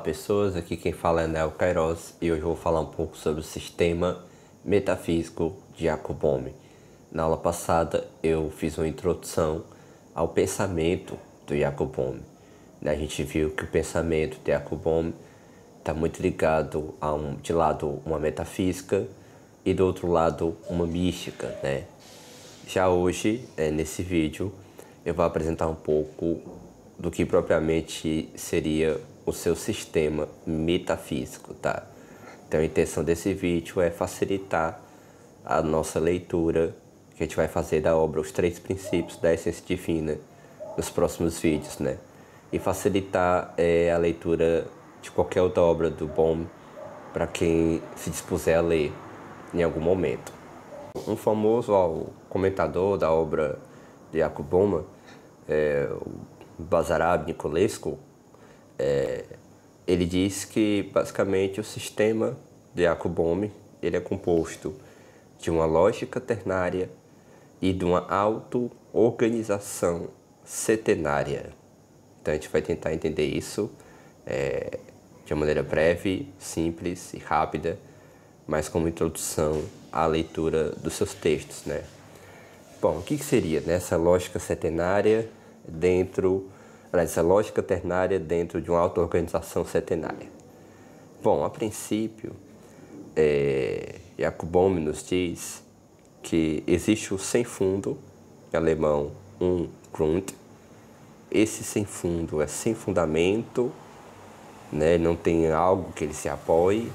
pessoas, aqui quem fala é Neo Queiroz e hoje eu vou falar um pouco sobre o sistema metafísico de Jacob Boehme. Na aula passada eu fiz uma introdução ao pensamento do Jacob Boehme. A gente viu que o pensamento de Jacob Boehme está muito ligado a de lado uma metafísica e do outro lado uma mística, né? Já hoje, nesse vídeo, eu vou apresentar um pouco do que propriamente seria o seu sistema metafísico, tá? Então a intenção desse vídeo é facilitar a nossa leitura que a gente vai fazer da obra Os Três Princípios da Essência Divina nos próximos vídeos, né? E facilitar a leitura de qualquer outra obra do Boehme para quem se dispuser a ler em algum momento. Um famoso comentador da obra de Jacob Boehme, o Bazarab Nicolescu, ele diz que basicamente o sistema de Jacob Boehme ele é composto de uma lógica ternária e de uma auto-organização setenária. Então a gente vai tentar entender isso de uma maneira breve, simples e rápida, mas como introdução à leitura dos seus textos, né? Bom, o que seria essa lógica setenária essa lógica ternária dentro de uma auto-organização setenária? Bom, a princípio, Jacob Boehme nos diz que existe o sem fundo, em alemão Ungrund. Esse sem fundo é sem fundamento, né? Não tem algo que ele se apoie,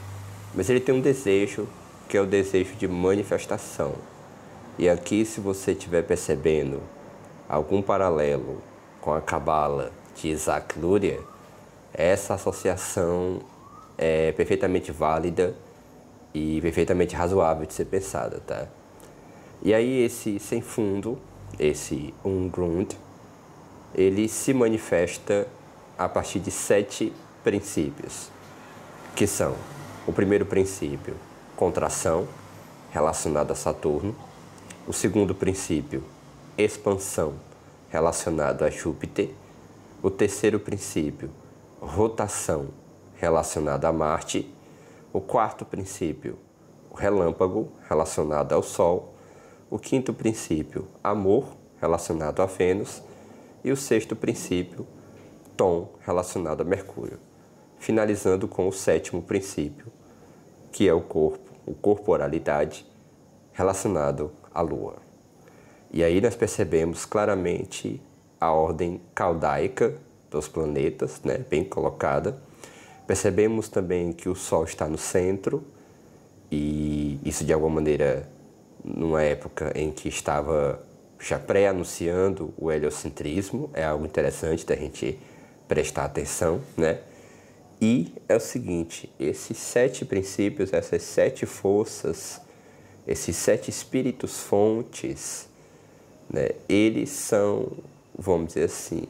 mas ele tem um desejo, que é o desejo de manifestação. E aqui, se você estiver percebendo algum paralelo com a Cabala de Isaac Luria, essa associação é perfeitamente válida e perfeitamente razoável de ser pensada, tá? E aí esse sem fundo, esse Ungrund, ele se manifesta a partir de 7 princípios, que são: o primeiro princípio, contração, relacionado a Saturno; o segundo princípio, expansão, relacionado a Júpiter; o terceiro princípio, rotação, relacionado a Marte; o quarto princípio, relâmpago, relacionado ao Sol; o quinto princípio, amor, relacionado a Vênus; e o sexto princípio, tom, relacionado a Mercúrio, finalizando com o sétimo princípio, que é o corporalidade, relacionado à Lua. E aí nós percebemos claramente a ordem caldaica dos planetas, né, bem colocada. Percebemos também que o Sol está no centro, e isso de alguma maneira numa época em que estava já pré-anunciando o heliocentrismo, é algo interessante da gente prestar atenção, né? E é o seguinte, esses 7 princípios, essas 7 forças, esses 7 espíritos fontes, né, eles são, vamos dizer assim,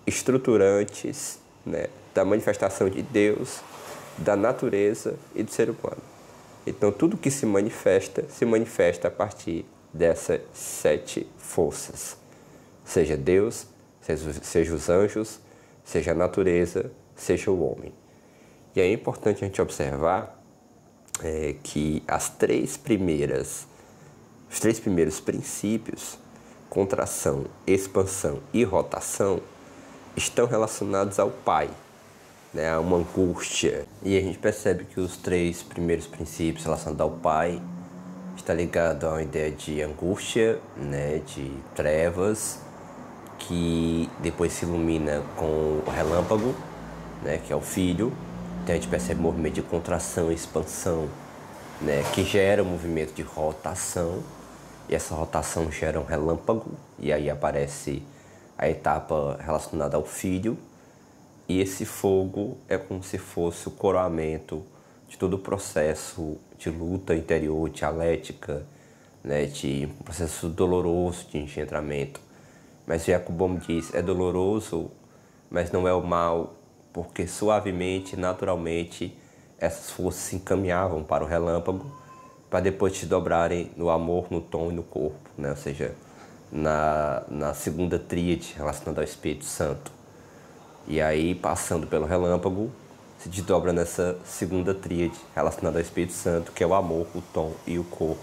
estruturantes, né, da manifestação de Deus, da natureza e do ser humano. Então tudo que se manifesta a partir dessas 7 forças, seja Deus, seja os anjos, seja a natureza, seja o homem. E é importante a gente observar que os 3 primeiros princípios, contração, expansão e rotação, estão relacionados ao Pai, né, a uma angústia. E a gente percebe que os 3 primeiros princípios relacionados ao Pai está ligado a uma ideia de angústia, né, de trevas, que depois se ilumina com o relâmpago, né, que é o Filho. Então a gente percebe o movimento de contração e expansão, né, que gera um movimento de rotação, e essa rotação gera um relâmpago, e aí aparece a etapa relacionada ao Filho, e esse fogo é como se fosse o coroamento de todo o processo de luta interior, dialética, né, de um processo doloroso de engendramento. Mas Jacob Boehme diz, é doloroso, mas não é o mal, porque suavemente, naturalmente, essas forças se encaminhavam para o relâmpago, para depois se dobrarem no amor, no tom e no corpo, né? Ou seja, na segunda tríade relacionada ao Espírito Santo. E aí, passando pelo relâmpago, se desdobra nessa segunda tríade relacionada ao Espírito Santo, que é o amor, o tom e o corpo.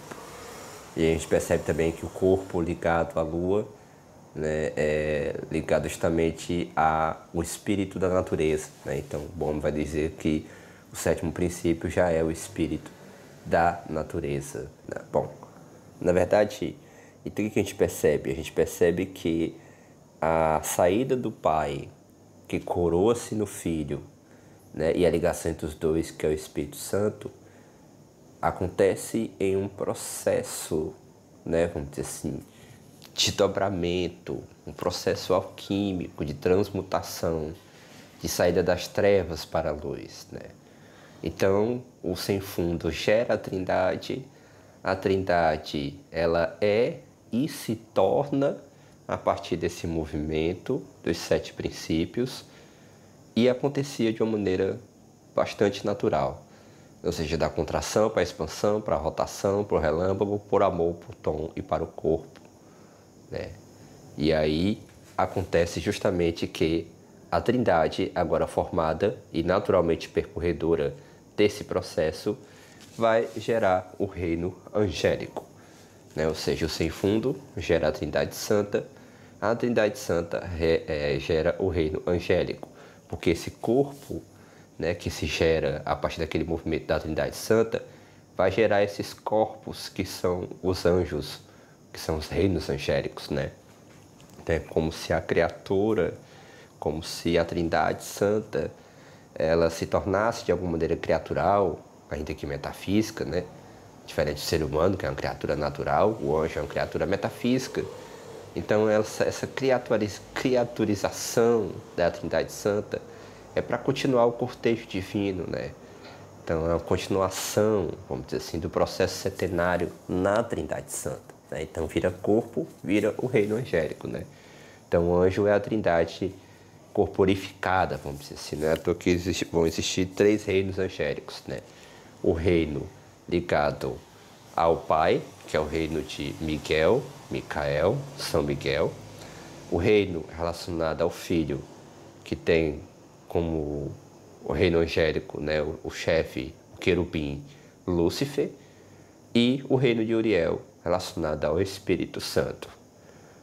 E a gente percebe também que o corpo ligado à lua, né, é ligado justamente ao espírito da natureza, né? Então, Bohm vai dizer que o sétimo princípio já é o espírito da natureza, né? Bom, na verdade, então o que a gente percebe? A gente percebe que a saída do pai, que coroa-se no filho, né, e a ligação entre os dois, que é o Espírito Santo, acontece em um processo, né, vamos dizer assim, de dobramento, um processo alquímico de transmutação, de saída das trevas para a luz, né? Então, o sem fundo gera a trindade ela é e se torna a partir desse movimento dos 7 princípios, e acontecia de uma maneira bastante natural, ou seja, da contração para a expansão, para a rotação, para o relâmpago, por amor, por tom e para o corpo, né? E aí acontece justamente que a trindade, agora formada e naturalmente percorredora desse processo, vai gerar o reino angélico, né? Ou seja, o sem fundo gera a trindade santa gera o reino angélico, porque esse corpo, né, que se gera a partir daquele movimento da trindade santa, vai gerar esses corpos que são os anjos, que são os reinos angélicos, né? Então é como se a criatura, como se a trindade santa, ela se tornasse de alguma maneira criatural, ainda que metafísica, né? Diferente do ser humano, que é uma criatura natural, o anjo é uma criatura metafísica. Então essa criaturização da Trindade Santa é para continuar o cortejo divino, né? Então é uma continuação, vamos dizer assim, do processo setenário na Trindade Santa, né? Então vira corpo, vira o reino angélico, né? Então o anjo é a Trindade corporificada, vamos dizer assim, né? Então aqui vão existir 3 reinos angélicos, né? O reino ligado ao Pai, que é o reino de Micael, São Miguel. O reino relacionado ao Filho, que tem como o reino angélico, né, o chefe, o querubim, Lúcifer. E o reino de Uriel, relacionado ao Espírito Santo.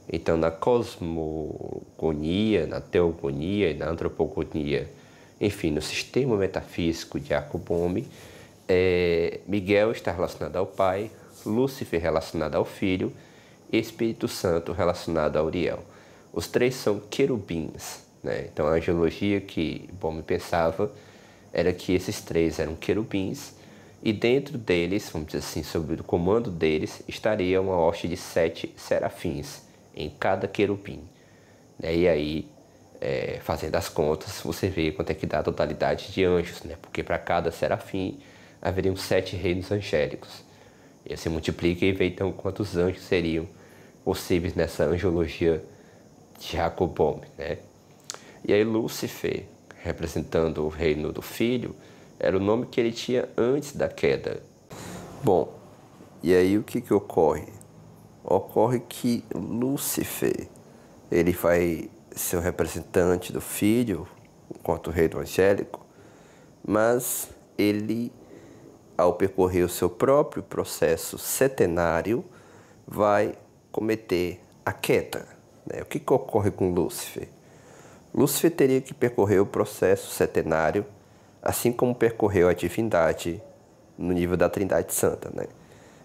Então, na cosmogonia, na teogonia e na antropogonia, enfim, no sistema metafísico de Jacob Boehme, Miguel está relacionado ao Pai, Lúcifer relacionado ao Filho e Espírito Santo relacionado a Uriel. Os 3 são querubins, né? Então a angeologia que Boehme pensava era que esses 3 eram querubins, e dentro deles, vamos dizer assim, sob o comando deles, estaria uma hoste de 7 serafins em cada querubim, né? E aí, fazendo as contas, você vê quanto é que dá a totalidade de anjos, né? Porque para cada serafim haveriam 7 reinos angélicos. E se multiplica e vê então quantos anjos seriam possíveis nessa angeologia de Jacob Boehme, né? E aí Lúcifer, representando o reino do Filho, era o nome que ele tinha antes da queda. Bom, e aí o que ocorre? Ocorre que Lúcifer, ele vai ser o representante do Filho, enquanto reino angélico, mas ele, ao percorrer o seu próprio processo setenário, vai cometer a queda, né? O que ocorre com Lúcifer? Lúcifer teria que percorrer o processo setenário, assim como percorreu a divindade no nível da Trindade Santa, né?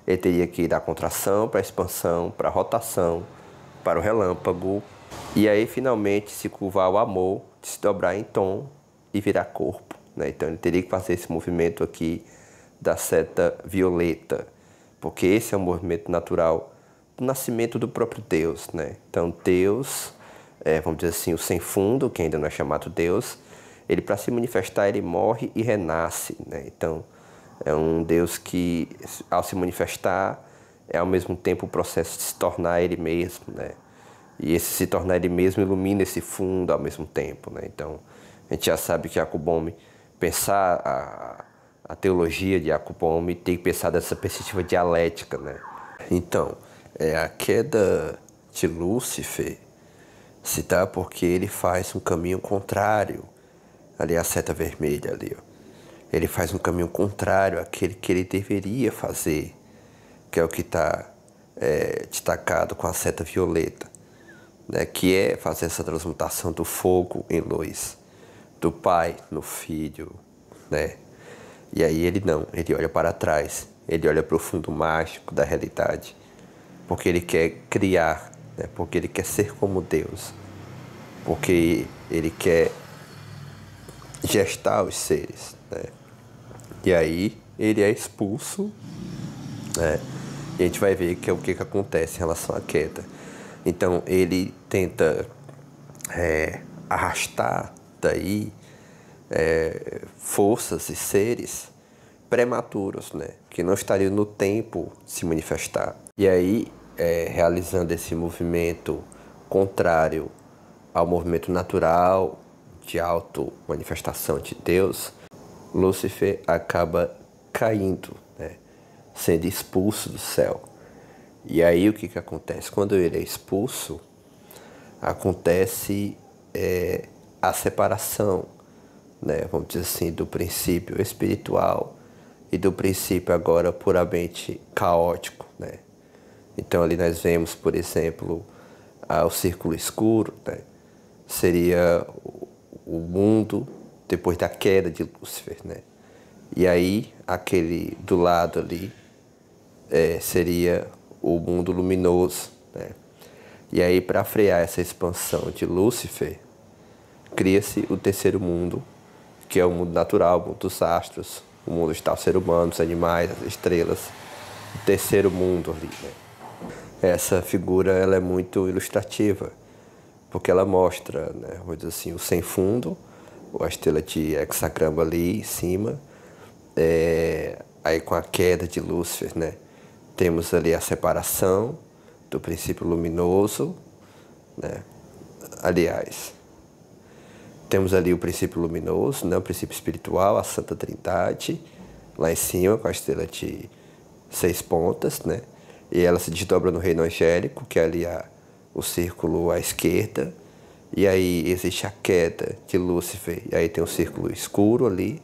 Ele teria que ir da contração para a expansão, para a rotação, para o relâmpago, e aí finalmente se curvar ao amor, se dobrar em tom e virar corpo, né? Então ele teria que fazer esse movimento aqui da seta violeta, porque esse é um movimento natural do nascimento do próprio Deus, né? Então Deus, vamos dizer assim, o sem fundo, que ainda não é chamado Deus, ele, para se manifestar, ele morre e renasce, né? Então é um Deus que, ao se manifestar, é ao mesmo tempo o processo de se tornar ele mesmo, né? E esse se tornar ele mesmo ilumina esse fundo ao mesmo tempo, né? Então a gente já sabe que Jacob Boehme, pensar a teologia de Jacob Boehme, tem que pensar dessa perspectiva dialética, né? Então, a queda de Lúcifer se dá porque ele faz um caminho contrário ali à seta vermelha ali, ó. ele faz um caminho contrário àquele que ele deveria fazer, que é o que está destacado com a seta violeta, né? Que é fazer essa transmutação do fogo em luz, do Pai no Filho, né? E aí ele olha para trás, ele olha para o fundo mágico da realidade, porque ele quer criar, né? Porque ele quer ser como Deus, porque ele quer gestar os seres, né? E aí ele é expulso, né? E a gente vai ver que é o que acontece em relação à queda. Então ele tenta arrastar daí forças e seres prematuros, né? Que não estariam no tempo de se manifestar. E aí, realizando esse movimento contrário ao movimento natural de auto-manifestação de Deus, Lúcifer acaba caindo, né? Sendo expulso do céu. E aí o que acontece? Quando ele é expulso, acontece a separação, né? Vamos dizer assim, do princípio espiritual e do princípio agora puramente caótico, né? Então ali nós vemos, por exemplo, o círculo escuro, né? Seria o mundo depois da queda de Lúcifer, né? E aí aquele do lado ali seria o mundo luminoso, né? E aí, para frear essa expansão de Lúcifer, cria-se o terceiro mundo, que é o mundo natural, o mundo dos astros, o mundo está o ser humano, os animais, as estrelas, o terceiro mundo ali, né? Essa figura ela é muito ilustrativa, porque ela mostra, né, vamos dizer assim, o sem fundo, a estrela de hexagrama ali em cima, aí com a queda de Lúcifer, né? Temos ali a separação do princípio luminoso, né? Aliás, temos ali o princípio luminoso, né? O princípio espiritual, a Santa Trindade, lá em cima com a estrela de 6 pontas, né? E ela se desdobra no reino angélico, que é ali o círculo à esquerda. E aí existe a queda de Lúcifer, e aí tem um círculo escuro ali,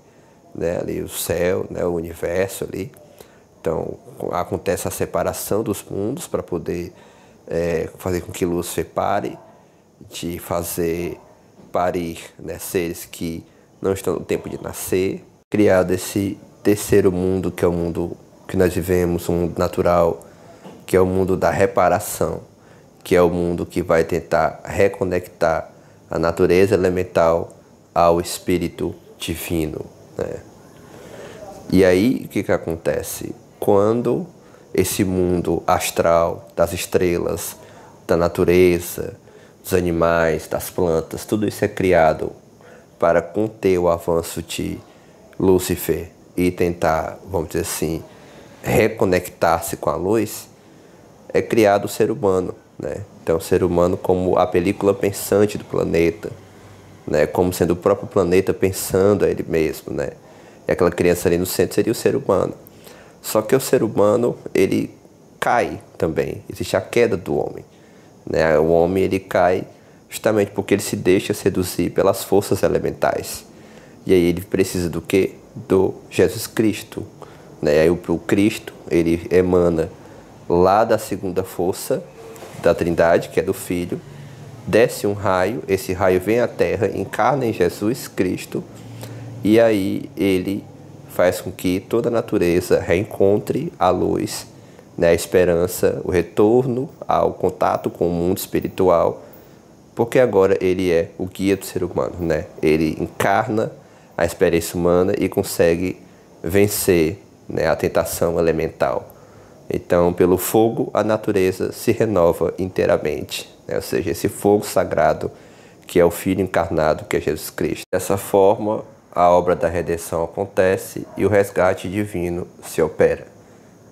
né? Ali o céu, né? O universo ali. Então, acontece a separação dos mundos para poder fazer com que Lúcifer pare de fazer parir, né, seres que não estão no tempo de nascer. Criado esse terceiro mundo, que é o mundo que nós vivemos, um mundo natural, que é o mundo da reparação, que é o mundo que vai tentar reconectar a natureza elemental ao espírito divino, né? E aí, o que acontece? Quando esse mundo astral, das estrelas, da natureza, dos animais, das plantas, tudo isso é criado para conter o avanço de Lúcifer e tentar, vamos dizer assim, reconectar-se com a luz, é criado o ser humano, né? Então, o ser humano como a película pensante do planeta, né? Como sendo o próprio planeta pensando a ele mesmo, né? E aquela criança ali no centro seria o ser humano. Só que o ser humano, ele cai também. Existe a queda do homem, né? O homem, ele cai justamente porque ele se deixa seduzir pelas forças elementais. E aí ele precisa do quê? Do Jesus Cristo, né? Aí o Cristo, ele emana lá da segunda força da Trindade, que é do Filho, desce um raio, esse raio vem à Terra, encarna em Jesus Cristo, e aí ele faz com que toda a natureza reencontre a luz, né, a esperança, o retorno ao contato com o mundo espiritual, porque agora ele é o guia do ser humano, né? Ele encarna a experiência humana e consegue vencer, né, a tentação elemental. Então, pelo fogo, a natureza se renova inteiramente, né? Ou seja, esse fogo sagrado que é o Filho encarnado, que é Jesus Cristo. Dessa forma, a obra da redenção acontece e o resgate divino se opera,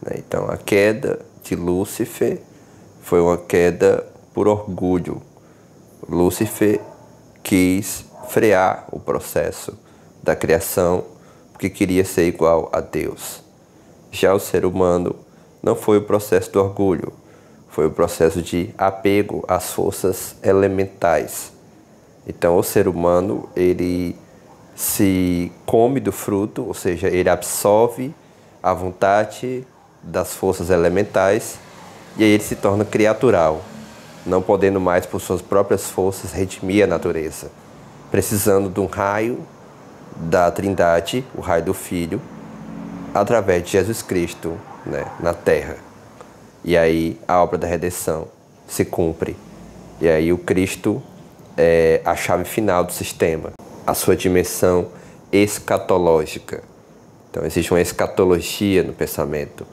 né? Então, a queda de Lúcifer foi uma queda por orgulho. Lúcifer quis frear o processo da criação porque queria ser igual a Deus. Já o ser humano não foi o processo do orgulho, foi o processo de apego às forças elementais. Então, o ser humano, ele se come do fruto, ou seja, ele absorve a vontade das forças elementais e aí ele se torna criatural, não podendo mais por suas próprias forças redimir a natureza, precisando de um raio da Trindade, o raio do Filho, através de Jesus Cristo, né, na Terra. E aí a obra da redenção se cumpre. E aí o Cristo é a chave final do sistema, a sua dimensão escatológica. Então existe uma escatologia no pensamento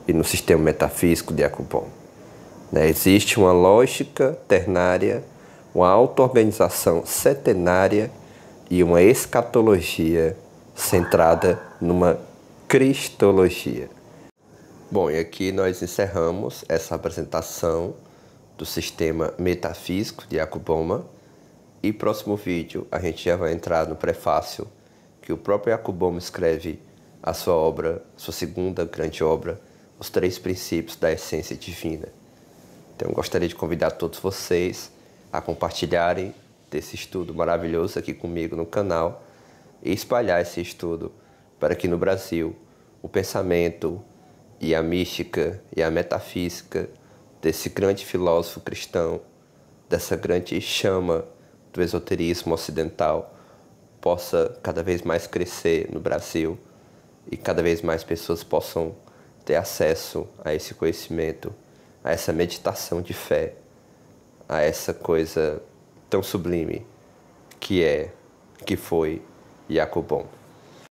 e no sistema metafísico de Jacobon. Existe uma lógica ternária, uma auto-organização setenária e uma escatologia centrada numa cristologia. Bom, e aqui nós encerramos essa apresentação do sistema metafísico de Jacobon. E próximo vídeo a gente já vai entrar no prefácio que o próprio Jacobon escreve a sua obra, sua segunda grande obra, Os Três Princípios da Essência Divina. Então eu gostaria de convidar todos vocês a compartilharem desse estudo maravilhoso aqui comigo no canal e espalhar esse estudo para que no Brasil o pensamento e a mística e a metafísica desse grande filósofo cristão, dessa grande chama do esoterismo ocidental, possa cada vez mais crescer no Brasil e cada vez mais pessoas possam ter acesso a esse conhecimento, a essa meditação de fé, a essa coisa tão sublime que foi Jacobon.